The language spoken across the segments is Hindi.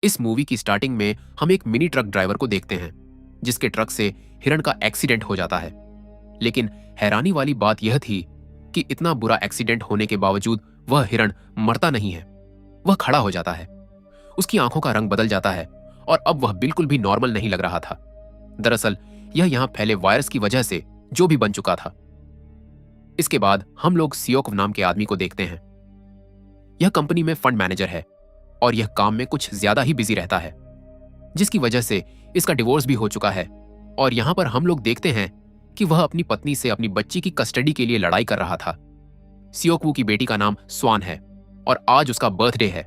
इस मूवी की स्टार्टिंग में हम एक मिनी ट्रक ड्राइवर को देखते हैं जिसके ट्रक से हिरण का एक्सीडेंट हो जाता है। लेकिन हैरानी वाली बात यह थी कि इतना बुरा एक्सीडेंट होने के बावजूद वह हिरण मरता नहीं है। वह खड़ा हो जाता है, उसकी आंखों का रंग बदल जाता है और अब वह बिल्कुल भी नॉर्मल नहीं लग रहा था। दरअसल यह यहां फैले वायरस की वजह से जो भी बन चुका था। इसके बाद हम लोग सियोक नाम के आदमी को देखते हैं। यह कंपनी में फंड मैनेजर है और यह काम में कुछ ज्यादा ही बिजी रहता है, जिसकी वजह से इसका डिवोर्स भी हो चुका है। और यहां पर हम लोग देखते हैं कि वह अपनी पत्नी से अपनी बच्ची की कस्टडी के लिए लड़ाई कर रहा था। सियोकवू की बेटी का नाम स्वान है और आज उसका बर्थडे है,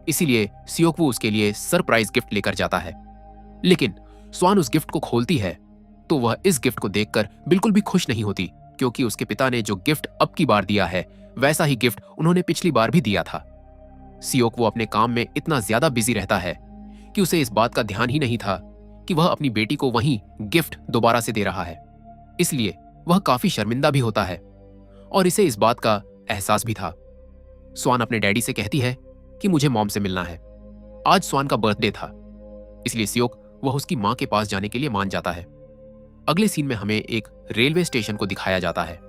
इसीलिए सियोकवू उसके लिए सरप्राइज गिफ्ट लेकर जाता है। लेकिन स्वान उस गिफ्ट को खोलती है तो वह इस गिफ्ट को देखकर बिल्कुल भी खुश नहीं होती, क्योंकि उसके पिता ने जो गिफ्ट अब की बार दिया है वैसा ही गिफ्ट उन्होंने पिछली बार भी दिया था। सियोकवू अपने काम में इतना ज्यादा बिजी रहता है कि उसे इस बात का ध्यान ही नहीं था कि वह अपनी बेटी को वही गिफ्ट दोबारा से दे रहा है। इसलिए वह काफी शर्मिंदा भी होता है और इसे इस बात का एहसास भी था। स्वान अपने डैडी से कहती है कि मुझे मॉम से मिलना है। आज स्वान का बर्थडे था, इसलिए सियोक वह उसकी मां के पास जाने के लिए मान जाता है। अगले सीन में हमें एक रेलवे स्टेशन को दिखाया जाता है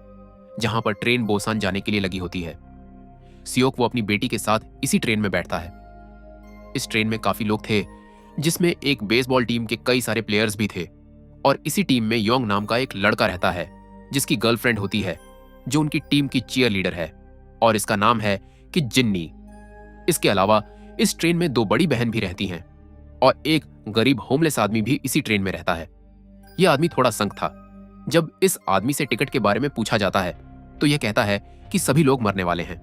जहां पर ट्रेन बोसान जाने के लिए लगी होती है। सियोक वो अपनी बेटी के साथ इसी ट्रेन में बैठता है। इस ट्रेन में काफी लोग थे, जिसमें एक बेसबॉल टीम के कई सारे प्लेयर्स भी थे और इसी टीम में योंग नाम का एक लड़का रहता है जिसकी गर्लफ्रेंड होती है, जो उनकी टीम की चीयर लीडर है और इसका नाम है कि जिन्नी। इसके अलावा इस ट्रेन में दो बड़ी बहन भी रहती हैं और एक गरीब होमलेस आदमी भी इसी ट्रेन में रहता है। यह आदमी थोड़ा संग था। जब इस आदमी से टिकट के बारे में पूछा जाता है तो यह कहता है कि सभी लोग मरने वाले हैं।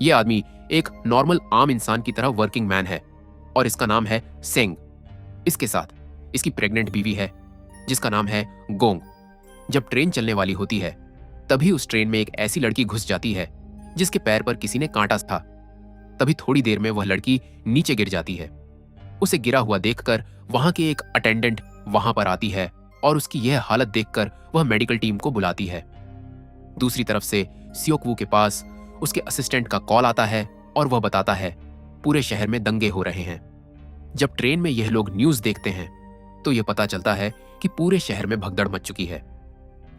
यह आदमी एक नॉर्मल आम इंसान की तरह वर्किंग मैन है और इसका नाम है सेंग। इसके साथ इसकी प्रेग्नेंट बीवी है जिसका नाम है गोंग। जब ट्रेन चलने वाली होती है तभी उस ट्रेन में एक ऐसी लड़की घुस जाती है जिसके पैर पर किसी ने कांटा था। तभी थोड़ी देर में वह लड़की नीचे गिर जाती है। उसे गिरा हुआ देखकर वहां के एक अटेंडेंट वहां पर आती है और उसकी यह हालत देखकर वह मेडिकल टीम को बुलाती है। दूसरी तरफ से सियोकवू के पास उसके असिस्टेंट का कॉल आता है और वह बताता है पूरे शहर में दंगे हो रहे हैं। जब ट्रेन में यह लोग न्यूज देखते हैं तो यह पता चलता है कि पूरे शहर में भगदड़ मच चुकी है।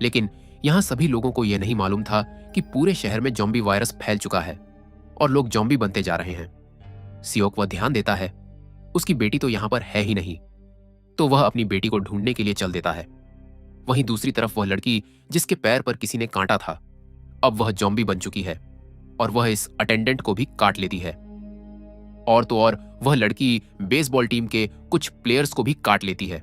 लेकिन यहां सभी लोगों को यह नहीं मालूम था कि पूरे शहर में ज़ॉम्बी वायरस फैल चुका है और लोग ज़ॉम्बी बनते जा रहे हैं। सियोक वह ध्यान देता है उसकी बेटी तो यहां पर है ही नहीं, तो वह अपनी बेटी को ढूंढने के लिए चल देता है। वहीं दूसरी तरफ वह लड़की जिसके पैर पर किसी ने कांटा था, अब वह ज़ॉम्बी बन चुकी है और वह इस अटेंडेंट को भी काट लेती है। और तो और वह लड़की बेसबॉल टीम के कुछ प्लेयर्स को भी काट लेती है।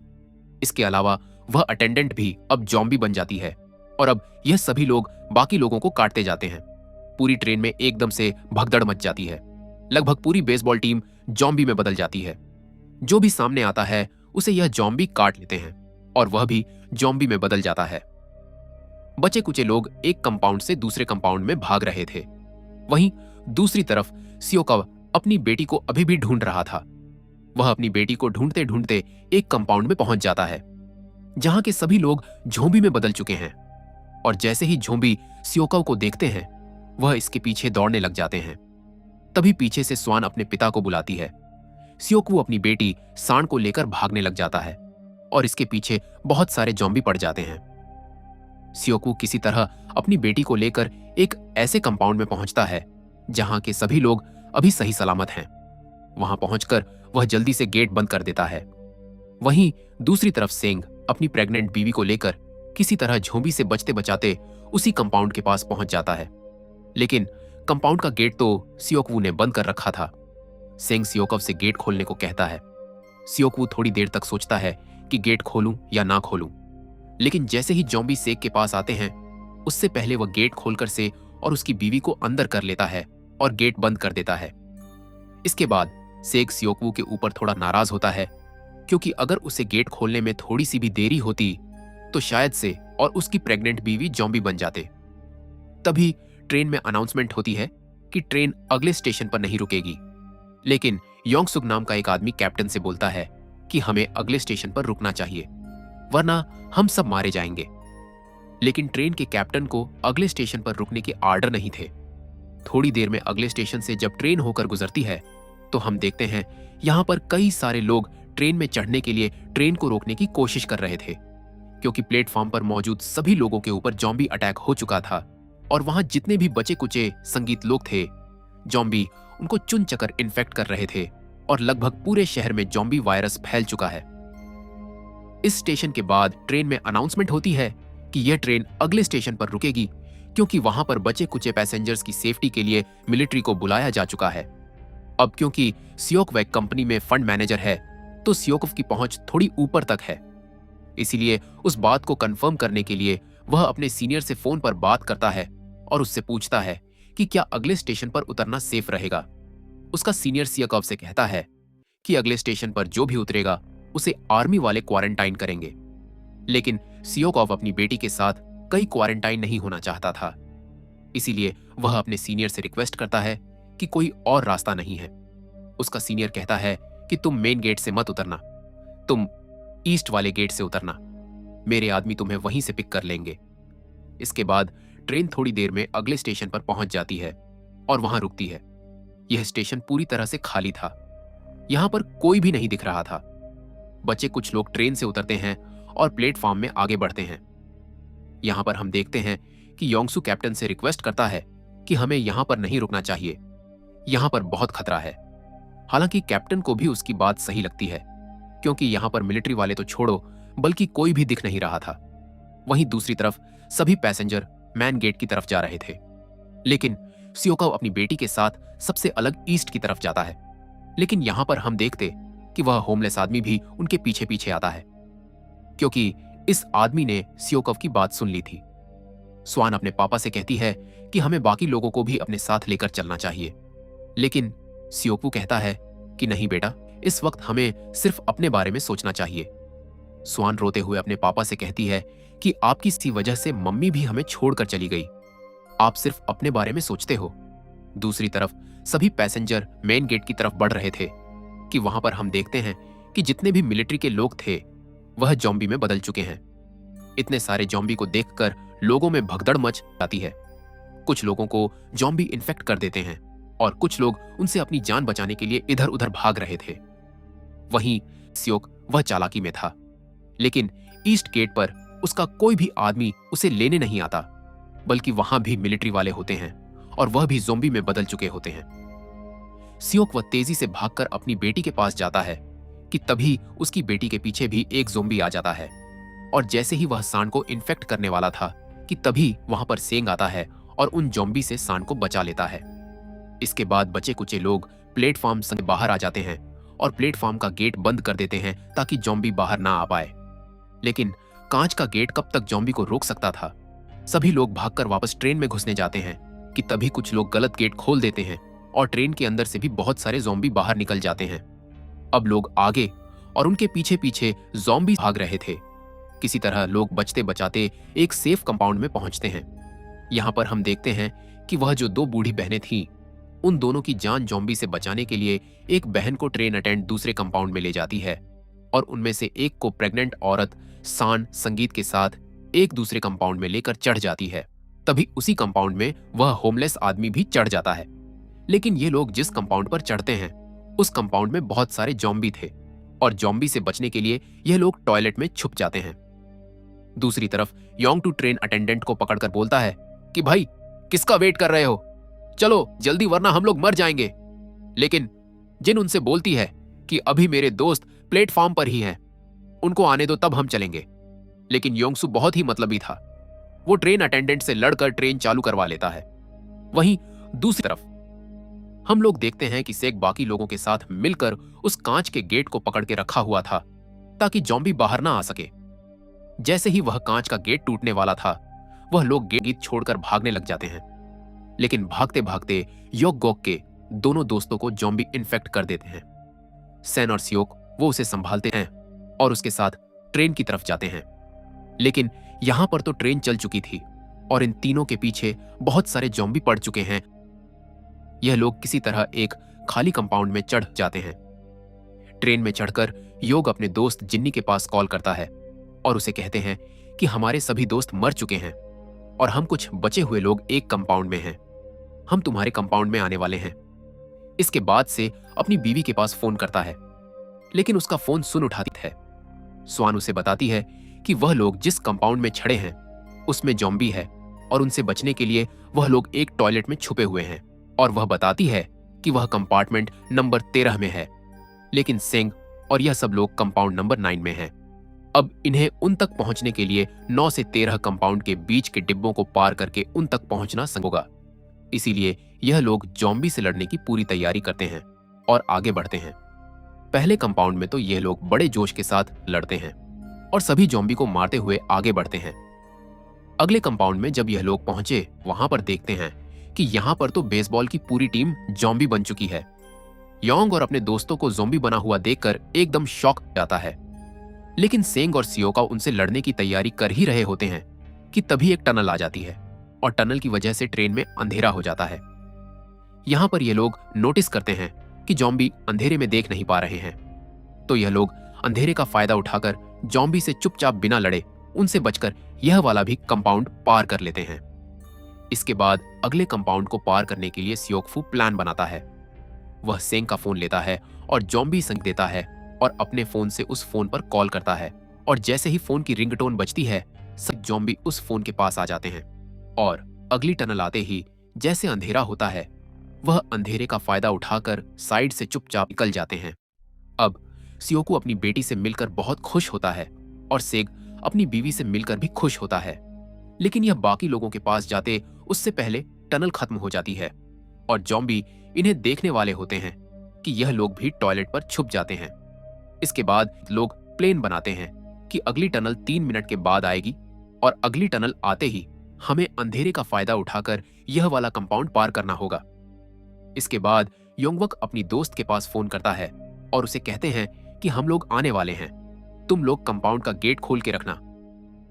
इसके अलावा वह अटेंडेंट भी अब ज़ॉम्बी बन जाती है और अब यह सभी लोग बाकी लोगों को काटते जाते हैं। पूरी ट्रेन में एकदम से भगदड़ मच जाती है। लगभग पूरी बेसबॉल टीम ज़ॉम्बी में बदल जाती है। जो भी सामने आता है उसे यह ज़ॉम्बी काट लेते हैं और वह भी ज़ॉम्बी में बदल जाता है। बचे कुचे लोग एक कंपाउंड से दूसरे कंपाउंड में भाग रहे थे। वहीं दूसरी तरफ सियोका अपनी बेटी को अभी भी ढूंढ रहा था। वह अपनी बेटी को ढूंढते ढूंढते एक कंपाउंड में पहुंच जाता है जहां के सभी लोग झोंबी में बदल चुके हैं। और जैसे ही झोंबी सियोका को देखते हैं वह इसके पीछे दौड़ने लग जाते हैं। तभी पीछे से स्वान अपने पिता को बुलाती है। सियोकवू अपनी बेटी सांड को लेकर भागने लग जाता है और इसके पीछे बहुत सारे ज़ॉम्बी पड़ जाते हैं। सियोकवू किसी तरह अपनी बेटी को लेकर एक ऐसे कंपाउंड में पहुंचता है जहां के सभी लोग अभी सही सलामत हैं। वहां पहुंचकर वह जल्दी से गेट बंद कर देता है। वहीं दूसरी तरफ सेंग अपनी प्रेग्नेंट बीवी को लेकर किसी तरह झोंबी से बचते बचाते उसी कंपाउंड के पास पहुंच जाता है। लेकिन कंपाउंड का गेट तो सियोकवू ने बंद कर रखा था। सेंग सियोकव से गेट खोलने को कहता है। सियोकवू थोड़ी देर तक सोचता है कि गेट खोलूं या ना खोलूं, लेकिन जैसे ही ज़ॉम्बी सेग के पास आते हैं उससे पहले वह गेट खोलकर से और उसकी बीवी को अंदर कर लेता है और गेट बंद कर देता है। इसके बाद सेग सियोकवू के ऊपर थोड़ा नाराज होता है, क्योंकि अगर उसे गेट खोलने में थोड़ी सी भी देरी होती तो शायद से और उसकी प्रेग्नेंट बीवी ज़ॉम्बी बन जाते। तभी ट्रेन में अनाउंसमेंट होती है कि ट्रेन अगले स्टेशन पर नहीं रुकेगी। लेकिन योंगसुक नाम का एक आदमी कैप्टन से बोलता है कि हमें अगले स्टेशन पर रुकना चाहिए, वरना हम सब मारे जाएंगे। लेकिन ट्रेन के कैप्टन को अगले स्टेशन पर रुकने के आर्डर नहीं थे। थोड़ी देर में अगले स्टेशन से जब ट्रेन होकर गुजरती है तो हम देखते हैं यहाँ पर कई सारे लोग ट्रेन में चढ़ने के लिए ट्रेन को रोकने की कोशिश कर रहे थे, क्योंकि प्लेटफॉर्म पर मौजूद सभी लोगों के ऊपर जॉम्बी अटैक हो चुका था और वहां जितने भी बचे कुचे संगीत लोग थे, जॉम्बी उनको चुन चकर इन्फेक्ट कर रहे थे और लगभग पूरे शहर में जॉम्बी वायरस फैल चुका है। इस स्टेशन के बाद ट्रेन में अनाउंसमेंट होती है कि यह ट्रेन अगले स्टेशन पर रुकेगी, क्योंकि वहां पर बचे कुचे पैसेंजर्स की सेफ्टी के लिए मिलिट्री को बुलाया जा चुका है। अब क्योंकि सियोकवैक कंपनी में फंड मैनेजर है, तो सियोकोव की पहुंच थोड़ी ऊपर तक है। इसीलिए उस बात को कंफर्म करने के लिए वह अपने सीनियर से फोन पर बात करता है और उससे पूछता है कि क्या अगले स्टेशन पर उतरना सेफ रहेगा। उसका सीनियर सियोकोव से कहता है कि अगले स्टेशन पर जो भी उतरेगा उसे आर्मी वाले क्वारंटाइन करेंगे। लेकिन सियोकोव अपनी बेटी के साथ कहीं क्वारंटाइन नहीं होना चाहता था, इसीलिए वह अपने सीनियर से रिक्वेस्ट करता है कि कोई और रास्ता नहीं है। उसका सीनियर कहता है कि तुम मेन गेट से मत उतरना, तुम ईस्ट वाले गेट से उतरना, मेरे आदमी तुम्हें वहीं से पिक कर लेंगे। इसके बाद ट्रेन थोड़ी देर में अगले स्टेशन पर पहुंच जाती है और वहां रुकती है। यह स्टेशन पूरी तरह से खाली था, यहां पर कोई भी नहीं दिख रहा था। बचे कुछ लोग ट्रेन से उतरते हैं और प्लेटफॉर्म में आगे बढ़ते हैं। यहां पर हम देखते हैं कि योंगसू कैप्टन से रिक्वेस्ट करता है कि हमें यहां पर नहीं रुकना चाहिए, यहां पर बहुत खतरा है। हालांकि कैप्टन को भी उसकी बात सही लगती है, क्योंकि यहां पर मिलिट्री वाले तो छोड़ो बल्कि कोई भी दिख नहीं रहा था। वहीं दूसरी तरफ सभी पैसेंजर मैन गेट की तरफ जा रहे थे। लेकिन सियोकोव अपनी बेटी के साथ सबसे अलग ईस्ट की तरफ जाता है। लेकिन यहां पर हम देखते कि वह होमलेस आदमी भी उनके पीछे पीछे आता है, क्योंकि इस आदमी ने सियोकोव की बात सुन ली थी। स्वान अपने पापा से कहती है कि हमें बाकी लोगों को भी अपने साथ लेकर चलना चाहिए, लेकिन सियोकू कहता है कि नहीं बेटा, इस वक्त हमें सिर्फ अपने बारे में सोचना चाहिए। स्वान रोते हुए अपने पापा से कहती है कि आपकी सी वजह से मम्मी भी हमें छोड़कर चली गई, आप सिर्फ अपने बारे में सोचते हो। दूसरी तरफ सभी पैसेंजर मेन गेट की तरफ बढ़ रहे थे कि वहां पर हम देखते हैं कि जितने भी मिलिट्री के लोग थे वह जॉम्बी में बदल चुके हैं। इतने सारे जॉम्बी को देखकर लोगों में भगदड़ मच जाती है। कुछ लोगों को जॉम्बी इन्फेक्ट कर देते हैं और कुछ लोग उनसे अपनी जान बचाने के लिए इधर उधर भाग रहे थे। वहीं सियोक वह चालाकी में था, लेकिन ईस्ट गेट पर उसका कोई भी आदमी उसे लेने नहीं आता, बल्कि वहां भी मिलिट्री वाले होते हैं और वह भी ज़ोंबी में बदल चुके होते हैं। सियोक वह तेजी से भागकर अपनी बेटी के पास जाता है कि तभी उसकी बेटी के पीछे भी एक ज़ोंबी आ जाता है और जैसे ही वह सांड को इन्फेक्ट करने वाला था कि तभी वहां पर सेंग आता है और उन ज़ोंबी से सांड को बचा लेता है। इसके बाद बचे कुचे लोग प्लेटफॉर्म से बाहर आ जाते हैं और प्लेटफॉर्म का गेट बंद कर देते हैं ताकि जॉम्बी बाहर ना आ पाए। लेकिन कांच का गेट कब तक जॉम्बी को रोक सकता था। सभी लोग भागकर वापस ट्रेन में घुसने जाते हैं कि तभी कुछ लोग गलत गेट खोल देते हैं और ट्रेन के अंदर से भी बहुत सारे जॉम्बी बाहर निकल जाते हैं। अब लोग आगे और उनके पीछे पीछे जॉम्बी भाग रहे थे। किसी तरह लोग बचते बचाते एक सेफ कंपाउंड में पहुंचते हैं। यहां पर हम देखते हैं कि वह जो दो बूढ़ी बहनें थीं, उन दोनों की जान जॉम्बी से बचाने के लिए एक बहन को ट्रेन अटेंड दूसरे कंपाउंड में ले जाती है और उनमें से एक को प्रेग्नेंट औरत सांड संगीत के साथ एक दूसरे कंपाउंड में लेकर चढ़ जाती है। तभी उसी कंपाउंड में वह होमलेस आदमी भी चढ़ जाता है। लेकिन ये लोग जिस कंपाउंड पर चढ़ते हैं उस कंपाउंड में बहुत सारे जॉम्बी थे और जॉम्बी से बचने के लिए यह लोग टॉयलेट में छुप जाते हैं। दूसरी तरफ योंग टू ट्रेन अटेंडेंट को पकड़कर बोलता है कि भाई किसका वेट कर रहे हो, चलो जल्दी वरना हम लोग मर जाएंगे। लेकिन जिन उनसे बोलती है कि अभी मेरे दोस्त प्लेटफॉर्म पर ही हैं, उनको आने दो तब हम चलेंगे। लेकिन योंगसू बहुत ही मतलबी था, वो ट्रेन अटेंडेंट से लड़कर ट्रेन चालू करवा लेता है। वहीं दूसरी तरफ हम लोग देखते हैं कि सेक बाकी लोगों के साथ मिलकर उस कांच के गेट को पकड़ के रखा हुआ था ताकि जॉम्बी बाहर ना आ सके। जैसे ही वह कांच का गेट टूटने वाला था, वह लोग गेट छोड़कर भागने लग जाते हैं। लेकिन भागते भागते योक गोक के दोनों दोस्तों को जॉम्बी इन्फेक्ट कर देते हैं। सेन और सियोक वो उसे संभालते हैं और उसके साथ ट्रेन की तरफ जाते हैं। लेकिन यहां पर तो ट्रेन चल चुकी थी और इन तीनों के पीछे बहुत सारे जॉम्बी पड़ चुके हैं। यह लोग किसी तरह एक खाली कंपाउंड में चढ़ जाते हैं। ट्रेन में चढ़कर योग अपने दोस्त जिन्नी के पास कॉल करता है और उसे कहते हैं कि हमारे सभी दोस्त मर चुके हैं और हम कुछ बचे हुए लोग एक कंपाउंड में हैं, हम तुम्हारे कंपाउंड में आने वाले हैं। इसके बाद से अपनी बीवी के पास फोन करता है, लेकिन उसका फोन सुन उठाती है। स्वान उसे बताती है कि वह लोग जिस कंपाउंड में छड़े हैं उसमें जॉम्बी है और उनसे बचने के लिए वह लोग एक टॉयलेट में छुपे हुए हैं, और वह बताती है कि वह कंपार्टमेंट नंबर 13 में है, लेकिन सेंग और यह सब लोग कंपाउंड नंबर 9 में हैं। अब इन्हें उन तक पहुंचने के लिए 9 से 13 कंपाउंड के बीच के डिब्बों को पार करके उन तक पहुंचना संभव होगा। इसीलिए यह लोग जॉम्बी से लड़ने की पूरी तैयारी करते हैं और आगे बढ़ते हैं। पहले कंपाउंड में तो यह लोग बड़े जोश के साथ लड़ते हैं और सभी जॉम्बी को मारते हुए आगे बढ़ते हैं। अगले कंपाउंड में जब यह लोग पहुंचे, वहां पर देखते हैं कि यहां पर तो बेसबॉल की पूरी टीम जॉम्बी बन चुकी है। योंग और अपने दोस्तों को ज़ॉम्बी बना हुआ देखकर एकदम शॉक हो जाता है, लेकिन सेंग और सियोका उनसे लड़ने की तैयारी कर ही रहे होते हैं कि तभी एक टनल आ जाती है और टनल की वजह से ट्रेन में अंधेरा हो जाता है। यहां पर ये लोग नोटिस करते हैं कि जॉम्बी अंधेरे में देख नहीं पा रहे हैं, तो यह लोग अंधेरे का फायदा उठाकर जॉम्बी से चुपचाप बिना लड़े उनसे बचकर यह वाला भी कंपाउंड पार कर लेते हैं। इसके बाद अगले कंपाउंड को पार करने के लिए सियोकफू प्लान बनाता है। वह सेंग का फोन लेता है और जॉम्बी संग देता है और अपने फोन से उस फोन पर कॉल करता है, और जैसे ही फोन की रिंगटोन बजती है, सब जॉम्बी उस फोन के पास आ जाते हैं और अगली टनल आते ही जैसे अंधेरा होता है, वह अंधेरे का फायदा उठाकर साइड से चुपचाप निकल जाते हैं। अब सियोकू अपनी बेटी से मिलकर बहुत खुश होता है और सेग अपनी बीवी से मिलकर भी खुश होता है, लेकिन यह बाकी लोगों के पास जाते उससे पहले टनल खत्म हो जाती है और जॉम्बी इन्हें देखने वाले होते हैं कि यह लोग भी टॉयलेट पर छुप जाते हैं। इसके बाद लोग प्लान बनाते हैं कि अगली टनल 3 मिनट के बाद आएगी और अगली टनल आते ही हमें अंधेरे का फायदा उठाकर यह वाला कंपाउंड पार करना होगा। इसके बाद योंगवक अपनी दोस्त के पास फोन करता है और उसे कहते हैं कि हम लोग आने वाले हैं, तुम लोग कंपाउंड का गेट खोल के रखना।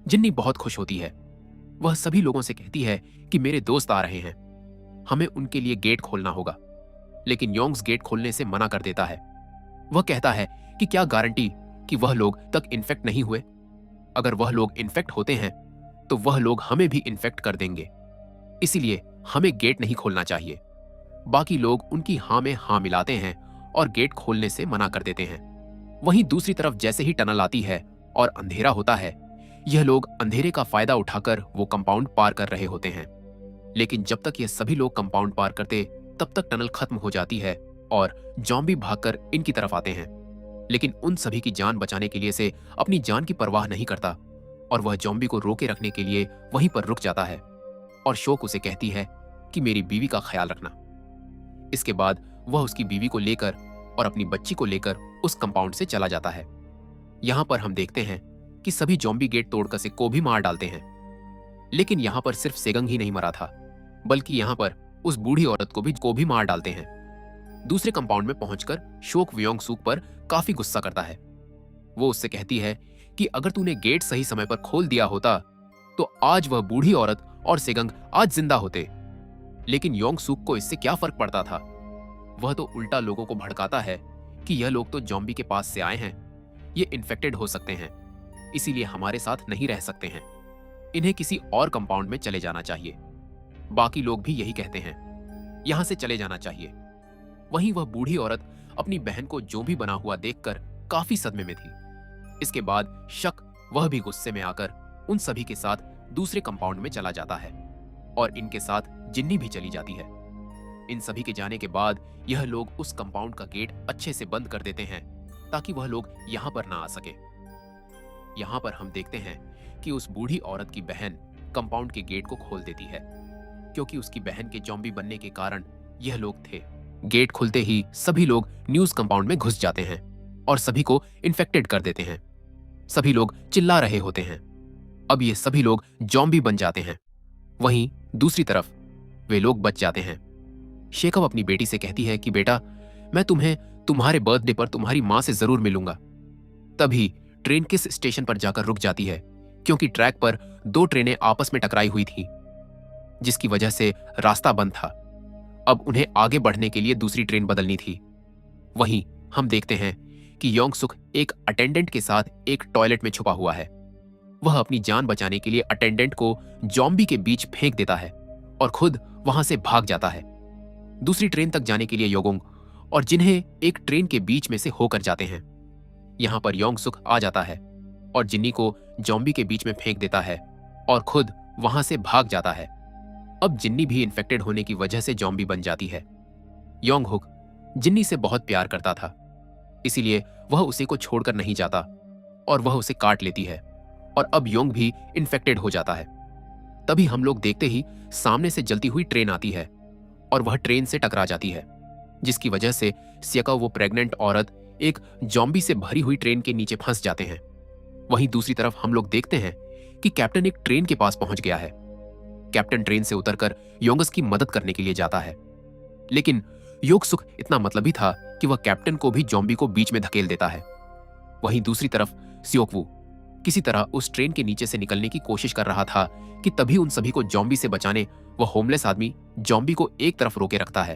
जिन्नी बहुत खुश होती है। वह सभी लोगों से कहती है कि मेरे दोस्त आ रहे हैं, हमें उनके लिए गेट खोलना होगा, लेकिन योंग्स गेट खोलने से मना कर देता है। वह कहता है कि क्या गारंटी कि वह लोग तक इन्फेक्ट नहीं हुए। अगर वह लोग इन्फेक्ट होते हैं तो वह लोग हमें भी इन्फेक्ट कर देंगे, इसीलिए हमें गेट नहीं खोलना चाहिए। बाकी लोग उनकी हाँ में हाँ मिलाते हैं और गेट खोलने से मना कर देते हैं। वहीं दूसरी तरफ जैसे ही टनल आती है और अंधेरा होता है, यह लोग अंधेरे का फायदा उठाकर वो कंपाउंड पार कर रहे होते हैं, लेकिन जब तक ये सभी लोग कंपाउंड पार करते तब तक टनल खत्म हो जाती है और जॉम्बी भागकर इनकी तरफ आते हैं। लेकिन उन सभी की जान बचाने के लिए से अपनी जान की परवाह नहीं करता और वह जॉम्बी को रोके रखने के लिए वहीं पर रुक जाता है और शोक उसे कहती है कि मेरी बीवी का ख्याल रखना। इसके बाद वह उसकी बीवी को लेकर और अपनी बच्ची को लेकर उस कंपाउंड से चला जाता है। यहां पर हम देखते हैं कि सभी जॉम्बी गेट तोड़कर से को भी मार डालते हैं, लेकिन यहां पर सिर्फ सेगंग ही नहीं मरा था, बल्कि यहां पर उस बूढ़ी औरत को भी मार डालते हैं। दूसरे कंपाउंड में पहुंचकर शोक वियोंग सूक पर काफी गुस्सा करता है। वो उससे कहती है कि अगर तूने गेट सही समय पर खोल दिया होता तो आज वह बूढ़ी औरत और सेगंग आज जिंदा होते, लेकिन योंग सूक को इससे क्या फर्क पड़ता था। वह तो उल्टा लोगों को भड़काता है कि यह लोग तो जॉम्बी के पास से आए हैं, ये इन्फेक्टेड हो सकते हैं, इसीलिए हमारे साथ नहीं रह सकते हैं, इन्हें किसी और कंपाउंड में चले जाना चाहिए। बाकी लोग भी यही कहते हैं, यहां से चले जाना चाहिए। वहीं वह बूढ़ी औरत अपनी बहन को जो भी बना हुआ देखकर काफी सदमे में थी। इसके बाद शक वह भी गुस्से में आकर उन सभी के साथ दूसरे कंपाउंड में चला जाता है और इनके साथ जिन्नी भी चली जाती है। इन सभी के जाने के बाद यह लोग उस कंपाउंड का गेट अच्छे से बंद कर देते हैं ताकि वह लोग यहां पर ना आ सके। यहां पर हम देखते हैं कि उस बूढ़ी औरत की बहन कंपाउंड के गेट को खोल देती है, क्योंकि उसकी बहन के जॉम्बी बनने के कारण यह लोग थे। गेट खुलते ही सभी लोग न्यूज कंपाउंड में घुस जाते हैं और सभी को इन्फेक्टेड कर देते हैं। सभी लोग चिल्ला रहे होते हैं। अब ये सभी लोग जॉम्बी बन जाते हैं। वहीं दूसरी तरफ वे लोग बच जाते हैं। शेकव अपनी बेटी से कहती है कि बेटा, मैं तुम्हें तुम्हारे बर्थडे पर तुम्हारी मां से जरूर मिलूंगा। तभी ट्रेन किस स्टेशन पर जाकर रुक जाती है, क्योंकि ट्रैक पर 2 ट्रेनें आपस में टकराई हुई थी, जिसकी वजह से रास्ता बंद था। अब उन्हें आगे बढ़ने के लिए दूसरी ट्रेन बदलनी थी। वहीं हम देखते हैं कि योंग सुक एक अटेंडेंट के साथ एक टॉयलेट में छुपा हुआ है। वह अपनी जान बचाने के लिए अटेंडेंट को जॉम्बी के बीच फेंक देता है और खुद वहां से भाग जाता है। दूसरी ट्रेन तक जाने के लिए योगोंग और जिन्हें एक ट्रेन के बीच में से होकर जाते हैं। यहाँ पर योंग सुक आ जाता है और जिन्नी को जॉम्बी के बीच में फेंक देता है और खुद वहां से भाग जाता है। अब जिन्नी भी इन्फेक्टेड होने की वजह से जॉम्बी बन जाती है। योंग हुक जिन्नी से बहुत प्यार करता था, इसीलिए वह उसे को छोड़कर नहीं जाता और वह उसे काट लेती है और अब योंग भी इन्फेक्टेड हो जाता है। तभी हम लोग देखते ही सामने से जलती हुई ट्रेन आती है और वह ट्रेन से टकरा जाती है, जिसकी वजह से सियाकाओ वो प्रेग्नेंट औरत एक जॉम्बी से भरी हुई ट्रेन के नीचे फंस जाते हैं। वहीं दूसरी तरफ हम लोग देखते हैं कि कैप्टन एक ट्रेन के पास पहुंच गया है। कैप्टन ट्रेन से उतरकर योंगस की मदद करने के लिए जाता है, लेकिन योंग सुक इतना मतलबी था कि वह कैप्टन को भी जॉम्बी को बीच में धकेल देता है। वहीं दूसरी तरफ सियोकवू किसी तरह उस ट्रेन के नीचे से निकलने की कोशिश कर रहा था कि तभी उन सभी को जॉम्बी से बचाने वह होमलेस आदमी जॉम्बी को एक तरफ रोके रखता है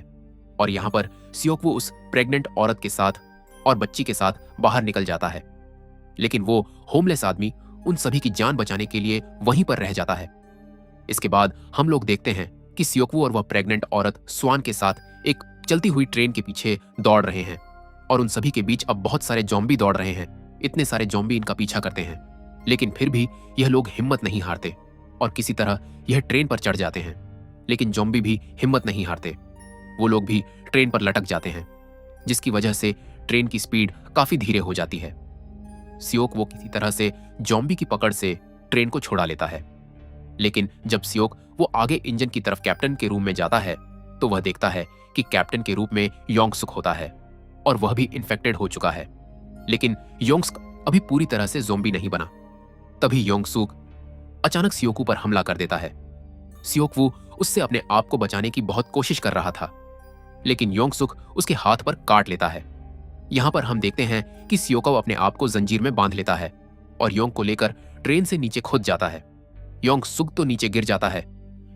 और यहाँ पर सियोकवू उस प्रेग्नेंट औरत के साथ और बच्ची के साथ बाहर निकल जाता है, लेकिन वो होमलेस आदमी उन सभी की जान बचाने के लिए वहीं पर रह जाता है। इसके बाद हम लोग देखते हैं कि सियोकवू और वह प्रेग्नेंट औरत स्वान के साथ एक चलती हुई ट्रेन के पीछे दौड़ रहे हैं और उन सभी के बीच अब बहुत सारे जॉम्बी दौड़ रहे हैं। इतने सारे जॉम्बी इनका पीछा करते हैं, लेकिन फिर भी यह लोग हिम्मत नहीं हारते और किसी तरह यह ट्रेन पर चढ़ जाते हैं। लेकिन जॉम्बी भी हिम्मत नहीं हारते, वो लोग भी ट्रेन पर लटक जाते हैं, जिसकी वजह से ट्रेन की स्पीड काफी धीरे हो जाती है। सियोक वो किसी तरह से जॉम्बी की पकड़ से ट्रेन को छुड़ा लेता है, लेकिन जब सियोक वो आगे इंजन की तरफ कैप्टन के रूम में जाता है तो वह देखता है कि कैप्टन के रूप में योंग सुक होता है और वह भी इन्फेक्टेड हो चुका है, लेकिन योंग सुक अभी पूरी तरह से ज़ोंबी नहीं बना। तभी योंग सुक अचानक सियोकवू पर हमला कर देता है। सियोकवू उससे अपने आप को बचाने की बहुत कोशिश कर रहा था, लेकिन योंग सुक उसके हाथ पर काट लेता है। यहां पर हम देखते हैं कि सियोकाओ अपने आप को जंजीर में बांध लेता है और योंग को लेकर ट्रेन से नीचे खुद जाता है। योंग सुक तो नीचे गिर जाता है,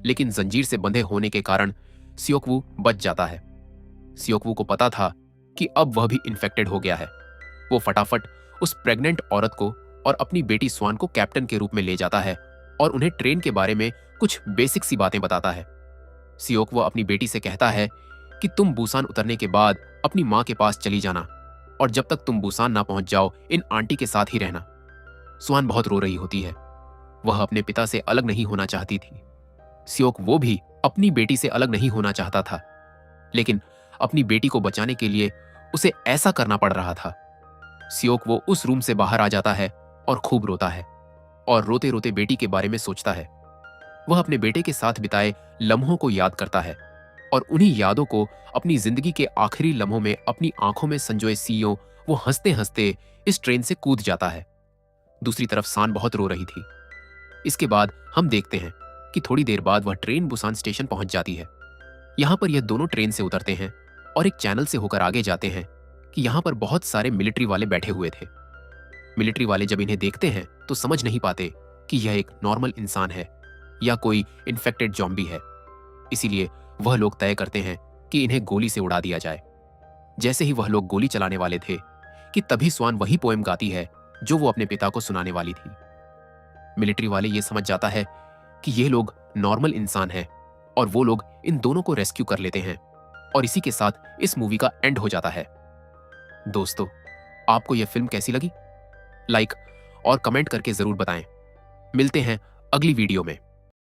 लेकिन जंजीर से बंधे होने के कारण सियोकवू बच जाता है। सियोकवू को पता था कि अब वह भी इन्फेक्टेड हो गया है। वो फटाफट उस प्रेग्नेंट औरत को और अपनी बेटी स्वान को कैप्टन के रूप में ले जाता है और उन्हें ट्रेन के बारे में कुछ बेसिक सी बातें बताता है। सियोकवू अपनी बेटी से कहता है कि तुम बुसान उतरने के बाद अपनी मां के पास चली जाना और जब तक तुम बुसान ना पहुंच जाओ इन आंटी के साथ ही रहना। स्वान बहुत रो रही होती है, वह अपने पिता से अलग नहीं होना चाहती थी। सियोक वो भी अपनी बेटी से अलग नहीं होना चाहता था, लेकिन अपनी बेटी को बचाने के लिए उसे ऐसा करना पड़ रहा था। सियोक वो उस रूम से बाहर आ जाता है और खूब रोता है और रोते रोते बेटी के बारे में सोचता है। वह अपने बेटे के साथ बिताए लम्हों को याद करता है और उन्हीं यादों को अपनी जिंदगी के आखिरी लम्हों में अपनी आंखों में संजोए सीओ वो हंसते हंसते इस ट्रेन से कूद जाता है। दूसरी तरफ सान बहुत रो रही थी। इसके बाद हम देखते हैं कि थोड़ी देर बाद वह ट्रेन बुसान स्टेशन पहुंच जाती है। यहां पर यह दोनों ट्रेन से उतरते हैं और एक चैनल से होकर आगे जाते हैं कि यहां पर बहुत सारे मिलिट्री वाले बैठे हुए थे। मिलिट्री वाले जब इन्हें देखते हैं तो समझ नहीं पाते कि यह एक नॉर्मल इंसान है या कोई इन्फेक्टेड जॉम्बी है, इसीलिए वह लोग तय करते हैं कि इन्हें गोली से उड़ा दिया जाए। जैसे ही वह लोग गोली चलाने वाले थे कि तभी स्वान वही पोएम गाती है जो वो अपने पिता को सुनाने वाली थी। मिलिट्री वाले ये समझ जाता है कि ये लोग नॉर्मल इंसान हैं और वो लोग इन दोनों को रेस्क्यू कर लेते हैं और इसी के साथ इस मूवी का एंड हो जाता है। दोस्तों, आपको यह फिल्म कैसी लगी? लाइक और कमेंट करके जरूर बताएं। मिलते हैं अगली वीडियो में।